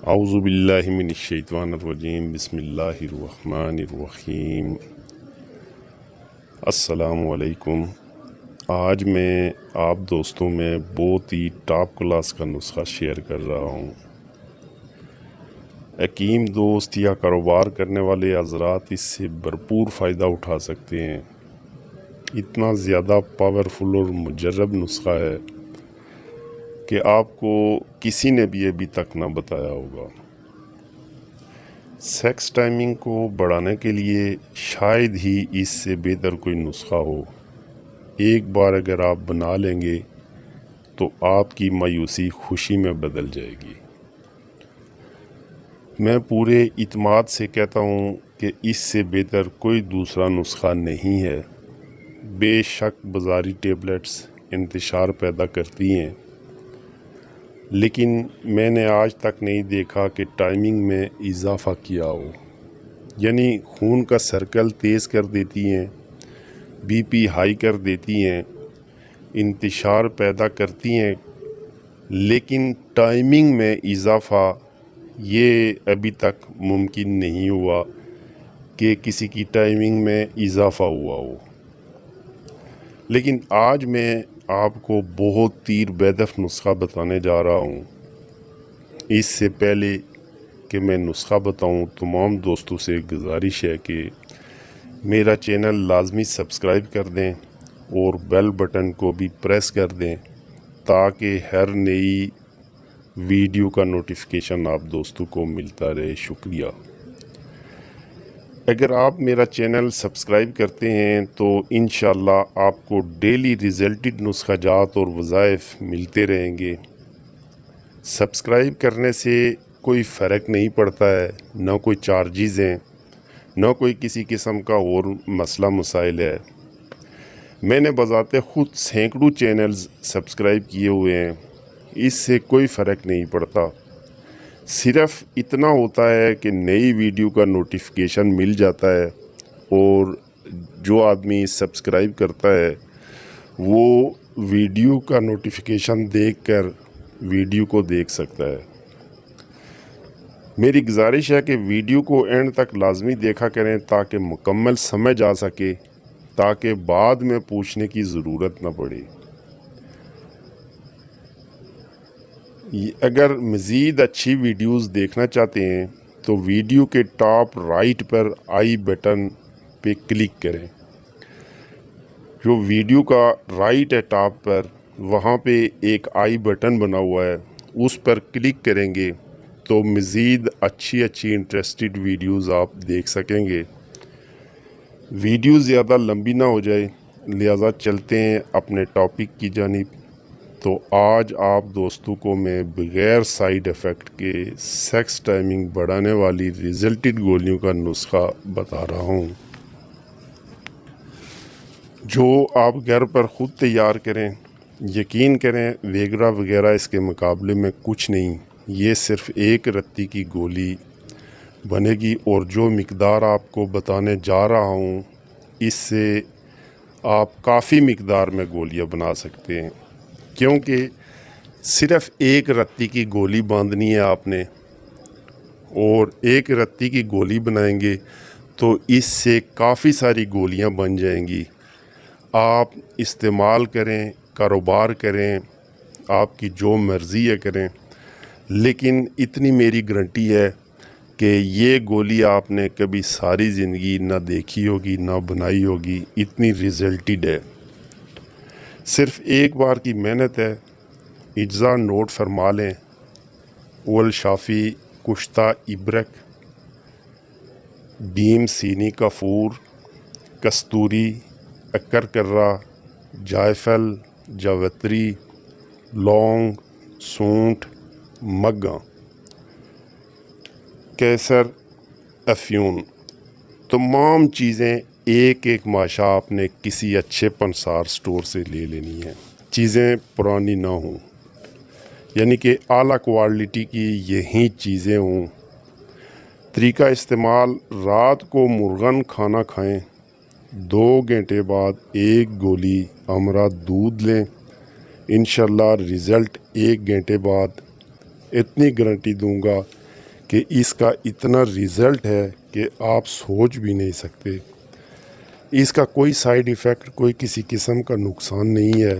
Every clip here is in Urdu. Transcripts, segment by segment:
اعوذ باللہ من الشیطان الرجیم بسم اللہ الرحمن الرحیم۔ السلام علیکم۔ آج میں آپ دوستوں میں بہت ہی ٹاپ کلاس کا نسخہ شیئر کر رہا ہوں۔ حکیم دوست یا کاروبار کرنے والے حضرات اس سے بھرپور فائدہ اٹھا سکتے ہیں۔ اتنا زیادہ پاورفل اور مجرب نسخہ ہے کہ آپ کو کسی نے بھی ابھی تک نہ بتایا ہوگا۔ سیکس ٹائمنگ کو بڑھانے کے لیے شاید ہی اس سے بہتر کوئی نسخہ ہو۔ ایک بار اگر آپ بنا لیں گے تو آپ کی مایوسی خوشی میں بدل جائے گی۔ میں پورے اعتماد سے کہتا ہوں کہ اس سے بہتر کوئی دوسرا نسخہ نہیں ہے۔ بے شک بازاری ٹیبلٹس انتشار پیدا کرتی ہیں، لیکن میں نے آج تک نہیں دیکھا کہ ٹائمنگ میں اضافہ کیا ہو۔ یعنی خون کا سرکل تیز کر دیتی ہیں، بی پی ہائی کر دیتی ہیں، انتشار پیدا کرتی ہیں، لیکن ٹائمنگ میں اضافہ یہ ابھی تک ممکن نہیں ہوا کہ کسی کی ٹائمنگ میں اضافہ ہوا ہو۔ لیکن آج میں آپ کو بہت تیر بیدف نسخہ بتانے جا رہا ہوں۔ اس سے پہلے کہ میں نسخہ بتاؤں، تمام دوستوں سے گزارش ہے کہ میرا چینل لازمی سبسکرائب کر دیں اور بیل بٹن کو بھی پریس کر دیں تاکہ ہر نئی ویڈیو کا نوٹیفیکیشن آپ دوستوں کو ملتا رہے۔ شکریہ۔ اگر آپ میرا چینل سبسکرائب کرتے ہیں تو انشاءاللہ آپ کو ڈیلی ریزلٹڈ نسخہ جات اور وظائف ملتے رہیں گے۔ سبسکرائب کرنے سے کوئی فرق نہیں پڑتا ہے، نہ کوئی چارجز ہیں، نہ کوئی کسی قسم کا اور مسئلہ مسائل ہے۔ میں نے بذات خود سینکڑوں چینلز سبسکرائب کیے ہوئے ہیں، اس سے کوئی فرق نہیں پڑتا۔ صرف اتنا ہوتا ہے کہ نئی ویڈیو کا نوٹیفیکیشن مل جاتا ہے اور جو آدمی سبسکرائب کرتا ہے وہ ویڈیو کا نوٹیفیکیشن دیکھ کر ویڈیو کو دیکھ سکتا ہے۔ میری گزارش ہے کہ ویڈیو کو اینڈ تک لازمی دیکھا کریں تاکہ مکمل سمجھ آ سکے، تاکہ بعد میں پوچھنے کی ضرورت نہ پڑے۔ اگر مزید اچھی ویڈیوز دیکھنا چاہتے ہیں تو ویڈیو کے ٹاپ رائٹ پر آئی بٹن پہ کلک کریں۔ جو ویڈیو کا رائٹ ہے ٹاپ پر، وہاں پہ ایک آئی بٹن بنا ہوا ہے، اس پر کلک کریں گے تو مزید اچھی انٹرسٹڈ ویڈیوز آپ دیکھ سکیں گے۔ ویڈیو زیادہ لمبی نہ ہو جائے، لہذا چلتے ہیں اپنے ٹاپک کی جانب۔ تو آج آپ دوستوں کو میں بغیر سائیڈ ایفیکٹ کے سیکس ٹائمنگ بڑھانے والی ریزلٹڈ گولیوں کا نسخہ بتا رہا ہوں، جو آپ گھر پر خود تیار کریں۔ یقین کریں ویگرا وغیرہ اس کے مقابلے میں کچھ نہیں۔ یہ صرف ایک رتی کی گولی بنے گی، اور جو مقدار آپ کو بتانے جا رہا ہوں اس سے آپ کافی مقدار میں گولیاں بنا سکتے ہیں، کیونکہ صرف ایک رتی کی گولی باندھنی ہے آپ نے، اور ایک رتی کی گولی بنائیں گے تو اس سے کافی ساری گولیاں بن جائیں گی۔ آپ استعمال کریں، کاروبار کریں، آپ کی جو مرضی ہے کریں، لیکن اتنی میری گارنٹی ہے کہ یہ گولی آپ نے کبھی ساری زندگی نہ دیکھی ہوگی نہ بنائی ہوگی، اتنی ریزلٹڈ ہے۔ صرف ایک بار کی محنت ہے۔ اجزا نوٹ فرما لیں: اول شافی، کشتہ ابرک، بیم سینی کافور، کستوری، اکرکرہ، جائفل، جاوتری، لونگ، سونٹ، مگا، کیسر، افیون۔ تمام چیزیں ایک ماشا آپ نے کسی اچھے پنسار سٹور سے لے لینی ہے، چیزیں پرانی نہ ہوں، یعنی کہ اعلیٰ کوالٹی کی یہی چیزیں ہوں۔ طریقہ استعمال: رات کو مرغن کھانا کھائیں، 2 گھنٹے بعد ایک گولی ہمراہ دودھ لیں، انشاءاللہ رزلٹ 1 گھنٹے بعد۔ اتنی گارنٹی دوں گا کہ اس کا اتنا رزلٹ ہے کہ آپ سوچ بھی نہیں سکتے۔ اس کا کوئی سائیڈ ایفیکٹ، کوئی کسی قسم کا نقصان نہیں ہے۔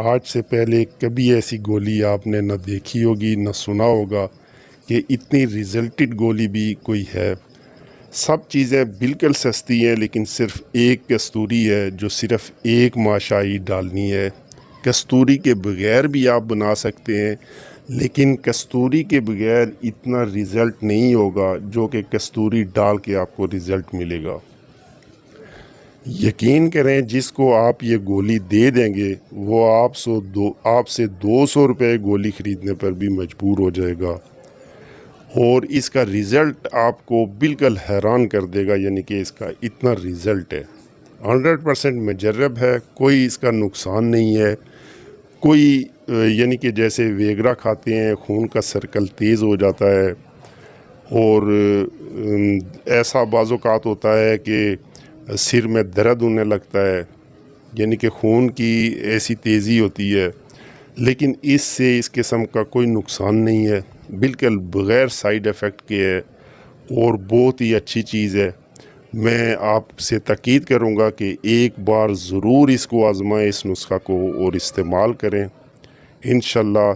آج سے پہلے کبھی ایسی گولی آپ نے نہ دیکھی ہوگی نہ سنا ہوگا کہ اتنی ریزلٹڈ گولی بھی کوئی ہے۔ سب چیزیں بالکل سستی ہیں، لیکن صرف ایک کستوری ہے جو صرف ایک ماشائی ڈالنی ہے۔ کستوری کے بغیر بھی آپ بنا سکتے ہیں، لیکن کستوری کے بغیر اتنا رزلٹ نہیں ہوگا جو کہ کستوری ڈال کے آپ کو رزلٹ ملے گا۔ یقین کریں، جس کو آپ یہ گولی دے دیں گے وہ آپ سے 200 روپے گولی خریدنے پر بھی مجبور ہو جائے گا، اور اس کا رزلٹ آپ کو بالکل حیران کر دے گا۔ یعنی کہ اس کا اتنا رزلٹ ہے، 100% مجرب ہے، کوئی اس کا نقصان نہیں ہے۔ کوئی یعنی کہ جیسے ویگرا کھاتے ہیں خون کا سرکل تیز ہو جاتا ہے، اور ایسا بعض اوقات ہوتا ہے کہ سر میں درد ہونے لگتا ہے، یعنی کہ خون کی ایسی تیزی ہوتی ہے، لیکن اس سے اس قسم کا کوئی نقصان نہیں ہے، بالکل بغیر سائیڈ ایفیکٹ کے ہے، اور بہت ہی اچھی چیز ہے۔ میں آپ سے تاکید کروں گا کہ ایک بار ضرور اس کو آزمائیں، اس نسخہ کو، اور استعمال کریں۔ انشاءاللہ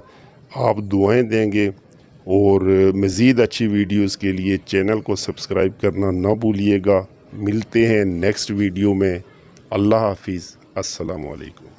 آپ دعائیں دیں گے، اور مزید اچھی ویڈیوز کے لیے چینل کو سبسکرائب کرنا نہ بھولیے گا۔ ملتے ہیں نیکسٹ ویڈیو میں۔ اللہ حافظ، السلام علیکم۔